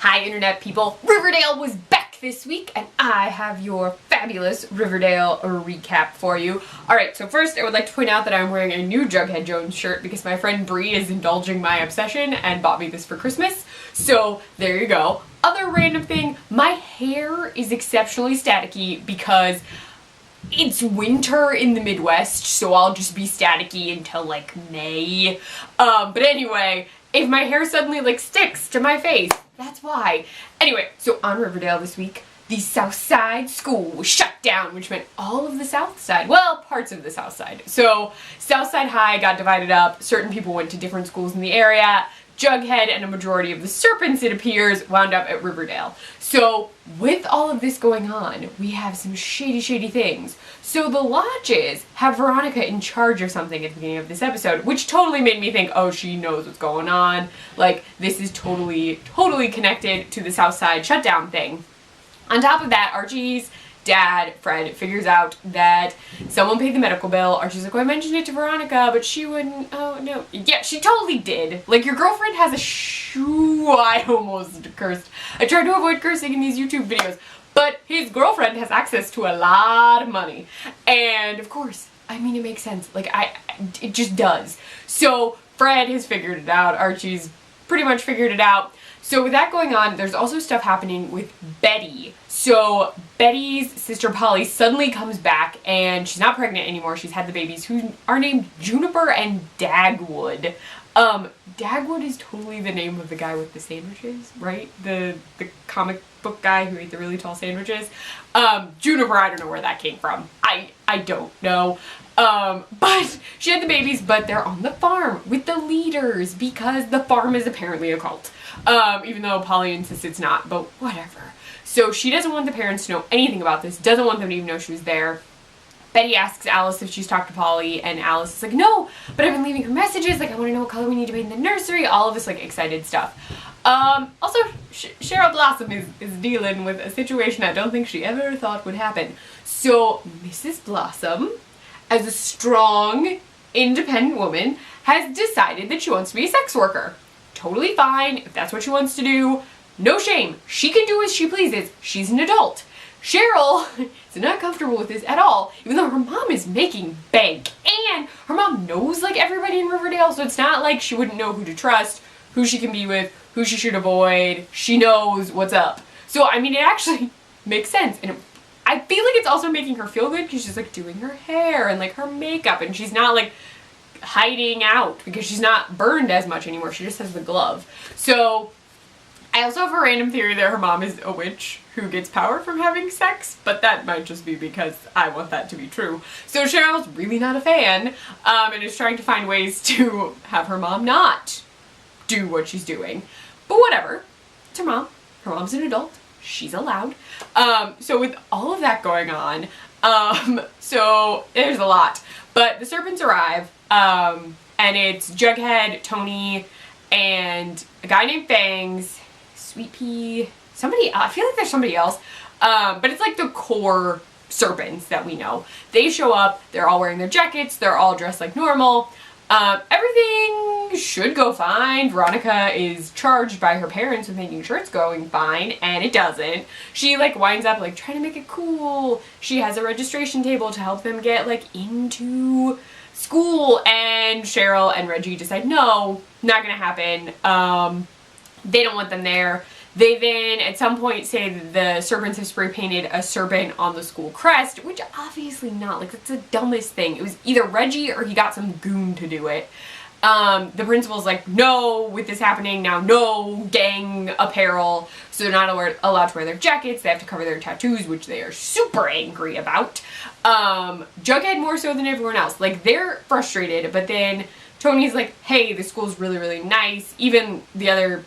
Hi internet people, Riverdale was back this week and I have your fabulous Riverdale recap for you. Alright, so first I would like to point out that I'm wearing a new Jughead Jones shirt because my friend Bree is indulging my obsession and bought me this for Christmas. So there you go. Other random thing, my hair is exceptionally staticky because it's winter in the Midwest, so I'll just be staticky until like May. But anyway, if my hair suddenly like sticks to my face, that's why. Anyway, so on Riverdale this week, the South Side School was shut down, which meant all of the South Side, well, parts of the South Side. So South Side High got divided up, certain people went to different schools in the area. Jughead and a majority of the serpents, it appears, wound up at Riverdale. So with all of this going on, we have some shady things. So the Lodges have Veronica in charge of something at the beginning of this episode, which totally made me think, oh, she knows what's going on. Like, this is totally connected to the Southside shutdown thing. On top of that, Archie's dad, Fred, figures out that someone paid the medical bill. Archie's like, well, I mentioned it to Veronica, but she wouldn't, oh no. Yeah, she totally did. Like, your girlfriend has a shoe. I almost cursed. I tried to avoid cursing in these YouTube videos, but his girlfriend has access to a lot of money. And of course, I mean, it makes sense. Like, it just does. So Fred has figured it out. Archie's pretty much figured it out. So with that going on, there's also stuff happening with Betty. So Betty's sister Polly suddenly comes back and she's not pregnant anymore. She's had the babies who are named Juniper and Dagwood. Dagwood is totally the name of the guy with the sandwiches, right? The comic book guy who ate the really tall sandwiches. Juniper, I don't know where that came from. I don't know. But she had the babies, but they're on the farm with the leaders because the farm is apparently a cult. Even though Polly insists it's not, but whatever. So she doesn't want the parents to know anything about this, doesn't want them to even know she was there. Betty asks Alice if she's talked to Polly, and Alice is like, no, but I've been leaving her messages, like I want to know what color we need to paint in the nursery, all of this like excited stuff. Also, Cheryl Blossom is dealing with a situation I don't think she ever thought would happen. So Mrs. Blossom, as a strong, independent woman, has decided that she wants to be a sex worker. Totally fine, if that's what she wants to do. No shame. She can do as she pleases. She's an adult. Cheryl is not comfortable with this at all, even though her mom is making bank. And her mom knows like everybody in Riverdale, so it's not like she wouldn't know who to trust, who she can be with, who she should avoid. She knows what's up. So, I mean, it actually makes sense. And I feel like it's also making her feel good because she's like doing her hair and like her makeup, and she's not like hiding out because she's not burned as much anymore. She just has the glove. So I also have a random theory that her mom is a witch who gets power from having sex, but that might just be because I want that to be true. So Cheryl's really not a fan, and is trying to find ways to have her mom not do what she's doing. But whatever. It's her mom. Her mom's an adult. She's allowed. So with all of that going on, so there's a lot. But the serpents arrive, and it's Jughead, Tony, and a guy named Fangs, Sweet Pea, somebody, I feel like there's somebody else, but it's like the core serpents that we know. They show up, they're all wearing their jackets, they're all dressed like normal. Everything should go fine. Veronica is charged by her parents with making sure it's going fine, and it doesn't. She like winds up like trying to make it cool. She has a registration table to help them get like into school, and Cheryl and Reggie decide no, not gonna happen. They don't want them there. They then at some point say that the serpents have spray painted a serpent on the school crest, which obviously not, like that's the dumbest thing. It was either Reggie or he got some goon to do it. The principal's like, no, with this happening now, no gang apparel, so they're not allowed to wear their jackets, they have to cover their tattoos, which they are super angry about. Jughead more so than everyone else, like they're frustrated, but then Tony's like, hey, the school's really nice, even the other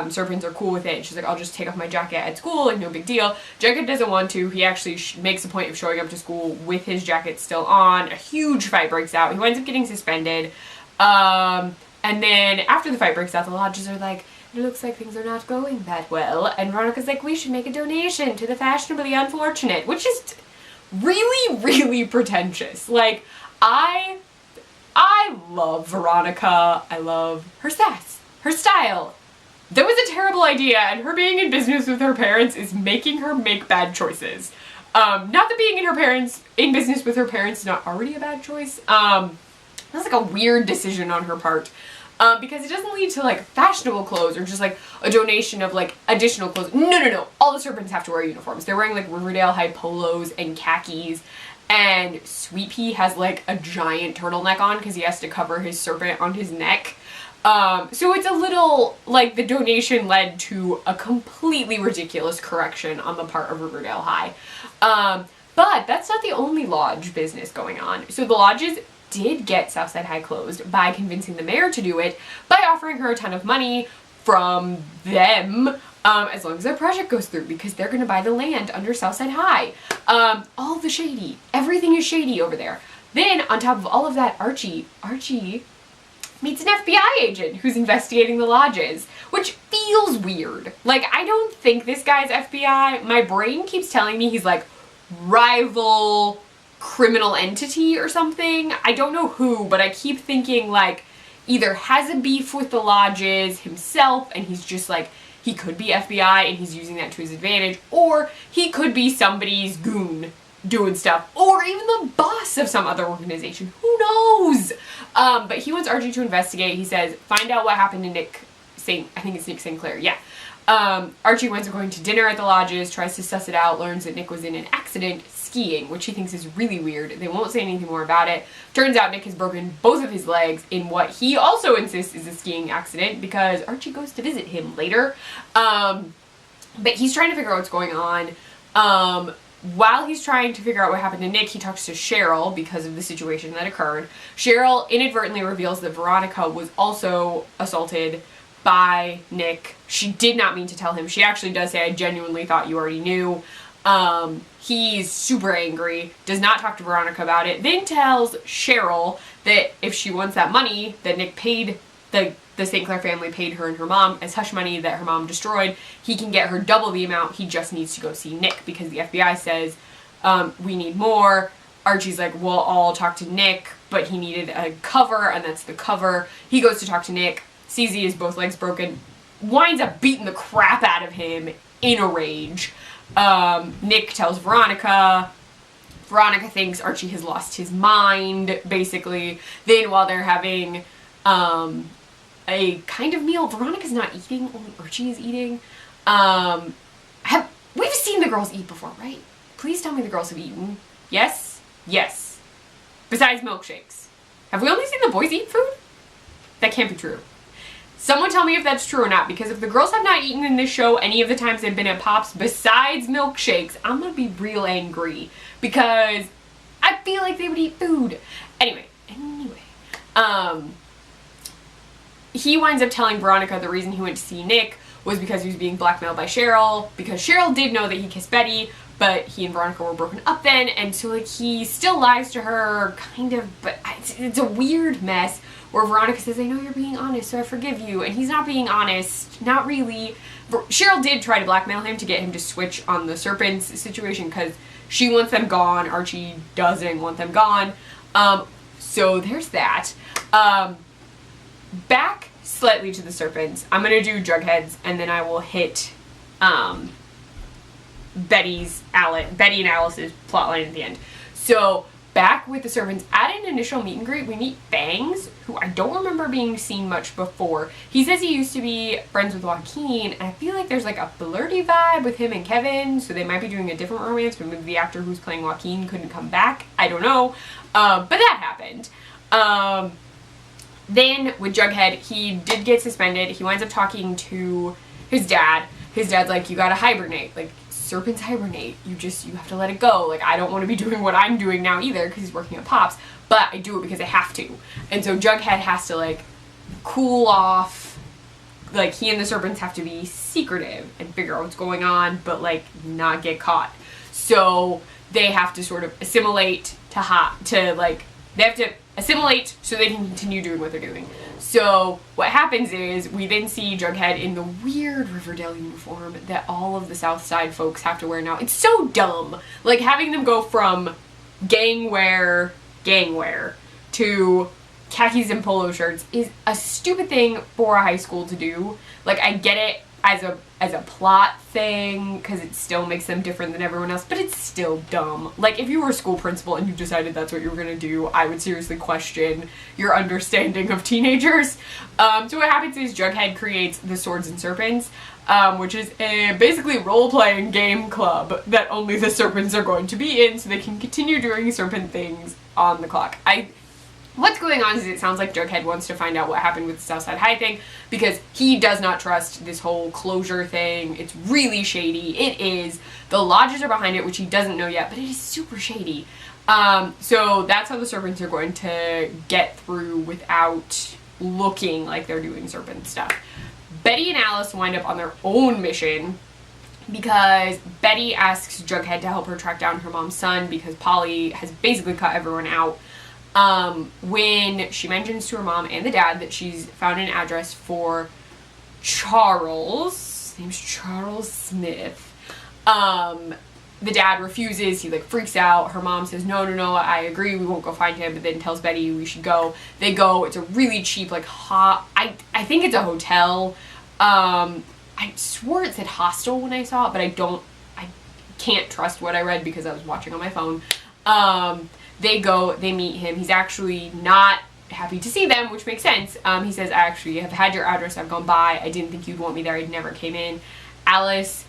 serpents are cool with it. She's like, I'll just take off my jacket at school, like no big deal. Jughead doesn't want to. He actually makes a point of showing up to school with his jacket still on. A huge fight breaks out. He winds up getting suspended. And then after the fight breaks out, the Lodges are like, it looks like things are not going that well. And Veronica's like, we should make a donation to the fashionably unfortunate, which is really pretentious. Like, I love Veronica. I love her sass, her style. that was a terrible idea, and her being in business with her parents is making her make bad choices. Not that being in business with her parents is not already a bad choice. That's like a weird decision on her part. Because it doesn't lead to like fashionable clothes or just like a donation of like additional clothes. No. All the serpents have to wear uniforms. They're wearing like Riverdale high polos and khakis. And Sweet Pea has like a giant turtleneck on because he has to cover his serpent on his neck. So it's a little like the donation led to a completely ridiculous correction on the part of Riverdale High. But that's not the only lodge business going on. So the lodges did get Southside High closed by convincing the mayor to do it by offering her a ton of money from them as long as their project goes through, because they're going to buy the land under Southside High. All the shady. Everything is shady over there. Then on top of all of that, Archie meets an FBI agent who's investigating the lodges, which feels weird. Like, I don't think this guy's FBI. My brain keeps telling me he's like rival criminal entity or something. I don't know who, but I keep thinking like either has a beef with the lodges himself and he's just like, he could be FBI and he's using that to his advantage, or he could be somebody's goon doing stuff, or even the boss of some other organization. Who knows? But he wants Archie to investigate. He says, find out what happened to Nick St. Clair. Yeah. Archie winds up going to dinner at the lodges, tries to suss it out, learns that Nick was in an accident skiing, which he thinks is really weird. They won't say anything more about it. Turns out Nick has broken both of his legs in what he also insists is a skiing accident, because Archie goes to visit him later. But he's trying to figure out what's going on. While he's trying to figure out what happened to Nick, he talks to Cheryl because of the situation that occurred. Cheryl inadvertently reveals that Veronica was also assaulted by Nick. She did not mean to tell him. She actually does say, I genuinely thought you already knew. He's super angry, does not talk to Veronica about it, then tells Cheryl that if she wants that money that Nick paid, the St. Clair family paid her and her mom as hush money that her mom destroyed, he can get her double the amount. He just needs to go see Nick because the FBI says, we need more. Archie's like, well, I'll talk to Nick, but he needed a cover, and that's the cover. He goes to talk to Nick, sees he has both legs broken, winds up beating the crap out of him in a rage. Nick tells Veronica. Veronica thinks Archie has lost his mind, basically. Then while they're having a kind of meal, Veronica's not eating, only Archie is eating. We've seen the girls eat before, right? Please tell me the girls have eaten. Yes? Yes. Besides milkshakes. Have we only seen the boys eat food? That can't be true. Someone tell me if that's true or not, because if the girls have not eaten in this show any of the times they've been at Pops besides milkshakes, I'm gonna be real angry, because I feel like they would eat food. Anyway. He winds up telling Veronica the reason he went to see Nick was because he was being blackmailed by Cheryl, because Cheryl did know that he kissed Betty, but he and Veronica were broken up then, and so like he still lies to her, kind of, but it's a weird mess where Veronica says, I know you're being honest, so I forgive you, and he's not being honest, not really. Cheryl did try to blackmail him to get him to switch on the serpents situation, because she wants them gone, Archie doesn't want them gone, so there's that. Back slightly to the serpents, I'm gonna do Jughead's, and then I will hit Betty and Alice's plotline at the end. So back with the servants, at an initial meet and greet, we meet Bangs, who I don't remember being seen much before. He says he used to be friends with Joaquin, and I feel like there's like a flirty vibe with him and Kevin, so they might be doing a different romance, but maybe the actor who's playing Joaquin couldn't come back. I don't know. But that happened. Then with Jughead, he did get suspended. He winds up talking to his dad. His dad's like, you gotta hibernate. Like, serpents hibernate. You have to let it go. Like, I don't want to be doing what I'm doing now either because he's working at Pops, but I do it because I have to. And so Jughead has to, like, cool off. Like, he and the serpents have to be secretive and figure out what's going on, but, like, not get caught. So they have to sort of assimilate they have to assimilate so they can continue doing what they're doing. So what happens is we then see Jughead in the weird Riverdale uniform that all of the South Side folks have to wear now. It's so dumb. Like, having them go from gang wear to khakis and polo shirts is a stupid thing for a high school to do. Like, I get it as a plot thing, because it still makes them different than everyone else, but it's still dumb. Like, if you were a school principal and you decided that's what you were gonna do, I would seriously question your understanding of teenagers. So what happens is Jughead creates the Swords and Serpents, which is a basically role-playing game club that only the serpents are going to be in, so they can continue doing serpent things on the clock. What's going on is it sounds like Jughead wants to find out what happened with the Southside High thing, because he does not trust this whole closure thing. It's really shady. It is. The lodges are behind it, which he doesn't know yet, but it is super shady. So that's how the serpents are going to get through without looking like they're doing serpent stuff. Betty and Alice wind up on their own mission because Betty asks Jughead to help her track down her mom's son because Polly has basically cut everyone out. When she mentions to her mom and the dad that she's found an address for Charles, his name's Charles Smith, the dad refuses. He like freaks out. Her mom says, no, I agree, we won't go find him, but then tells Betty we should go. They go. It's a really cheap, like, I think it's a hotel. I swore it said hostel when I saw it, but I can't trust what I read because I was watching on my phone. They go, they meet him. He's actually not happy to see them, which makes sense. He says, I actually have had your address. I've gone by. I didn't think you'd want me there. I never came in. Alice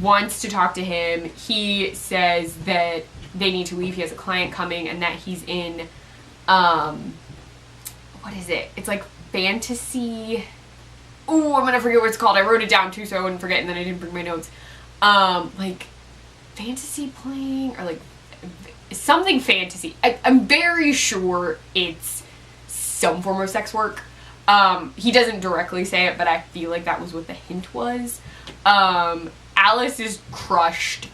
wants to talk to him. He says that they need to leave. He has a client coming and that he's in, what is it? It's like fantasy. Ooh, I'm gonna forget what it's called. I wrote it down too so I wouldn't forget and then I didn't bring my notes. Like fantasy playing or like something fantasy. I'm very sure it's some form of sex work. He doesn't directly say it, but I feel like that was what the hint was. Alice is crushed.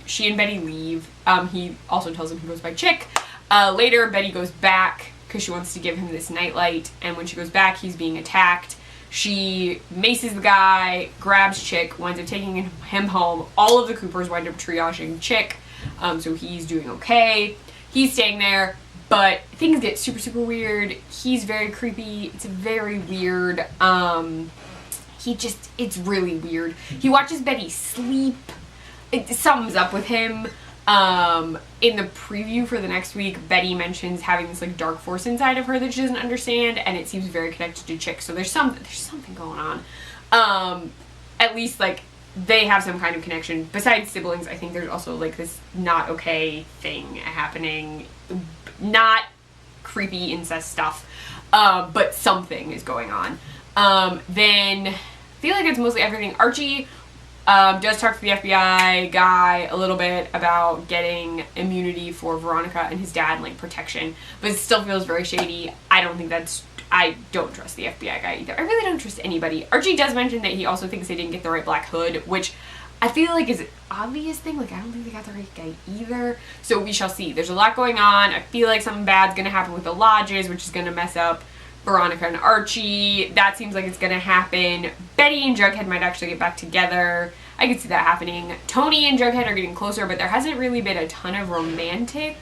She and Betty leave. He also tells him he goes by Chick. Later, Betty goes back because she wants to give him this nightlight, and when she goes back, he's being attacked. She maces the guy, grabs Chick, winds up taking him home. All of the Coopers wind up triaging Chick. So he's doing okay. He's staying there, but things get super, super weird. He's very creepy. It's very weird. It's really weird. He watches Betty sleep. Something's up with him. In the preview for the next week, Betty mentions having this like dark force inside of her that she doesn't understand, and it seems very connected to Chick. So there's something going on. At least like they have some kind of connection. Besides siblings, I think there's also like this not okay thing happening. Not creepy incest stuff, but something is going on. Then I feel like it's mostly everything. Archie does talk to the FBI guy a little bit about getting immunity for Veronica and his dad and like protection, but it still feels very shady. I don't trust the FBI guy either. I really don't trust anybody. Archie does mention that he also thinks they didn't get the right Black Hood, which I feel like is an obvious thing. Like, I don't think they got the right guy either. So we shall see. There's a lot going on. I feel like something bad's gonna happen with the lodges, which is gonna mess up Veronica and Archie. That seems like it's gonna happen. Betty and Jughead might actually get back together. I could see that happening. Tony and Jughead are getting closer, but there hasn't really been a ton of romantic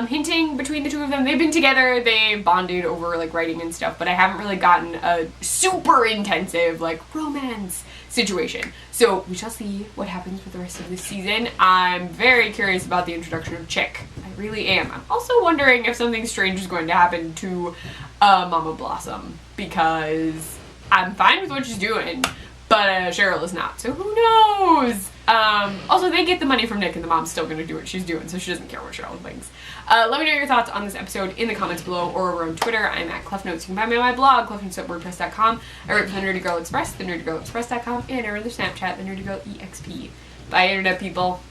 hinting between the two of them. They've been together, they bonded over like writing and stuff, but I haven't really gotten a super intensive like romance situation. So we shall see what happens with the rest of this season. I'm very curious about the introduction of Chick. I really am. I'm also wondering if something strange is going to happen to Mama Blossom, because I'm fine with what she's doing, but Cheryl is not, so who knows? Also, they get the money from Nick and the mom's still gonna do what she's doing, so she doesn't care what Cheryl thinks. Let me know your thoughts on this episode in the comments below or over on Twitter. I'm at ClefNotes. You can find me on my blog, clefnotes.wordpress.com. I write for the Nerdy Girl Express, thenerdygirlexpress.com, and I run the Snapchat, the Nerdy Girl EXP. Bye, internet people.